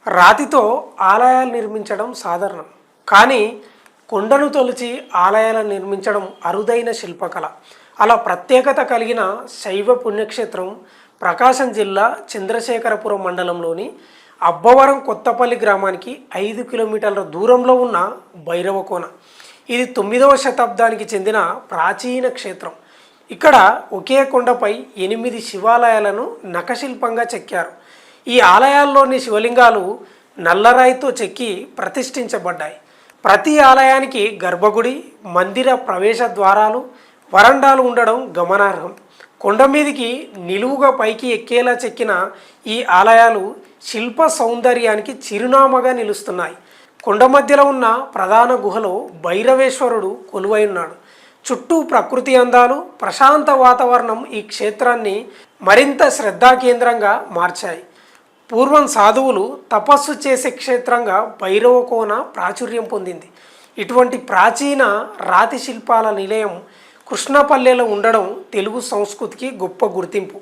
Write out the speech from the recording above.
రాతితో ఆలయాలు నిర్మించడం సాధారణం, కానీ కొండను తొలిచి ఆలయాలను నిర్మించడం అరుదైన శిల్పకళ. అలా ప్రత్యేకత కలిగిన శైవ పుణ్యక్షేత్రం ప్రకాశం జిల్లా చంద్రశేఖరపురం మండలంలోని అబ్బవరం కొత్తపల్లి గ్రామానికి 5 కిలోమీటర్ల దూరంలో ఉన్న భైరవకోన. ఇది 9వ శతాబ్దానికి చెందిన ప్రాచీన క్షేత్రం. ఇక్కడ ఒకే కొండపై 8 శివాలయాలను నఖశిల్పంగా చెక్కారు. ఈ ఆలయాల్లోని శివలింగాలు నల్లరాయితో చెక్కి ప్రతిష్ఠించబడ్డాయి. ప్రతి ఆలయానికి గర్భగుడి, మందిర ప్రవేశ ద్వారాలు, వరండాలు ఉండడం గమనార్హం. కొండ మీదికి నిలువుగా పైకి ఎక్కేలా చెక్కిన ఈ ఆలయాలు శిల్ప సౌందర్యానికి చిరునామాగా నిలుస్తున్నాయి. కొండ మధ్యలో ఉన్న ప్రధాన గుహలో భైరవేశ్వరుడు కొలువై ఉన్నాడు. చుట్టూ ప్రకృతి అందాలు, ప్రశాంత వాతావరణం ఈ క్షేత్రాన్ని మరింత శ్రద్ధా కేంద్రంగా మార్చాయి. పూర్వం సాధువులు తపస్సు చేసే క్షేత్రంగా భైరవకోన ప్రాచుర్యం పొందింది. ఇటువంటి ప్రాచీన రాతి శిల్పాల నిలయం కృష్ణపల్లెలో ఉండడం తెలుగు సంస్కృతికి గొప్ప గుర్తింపు.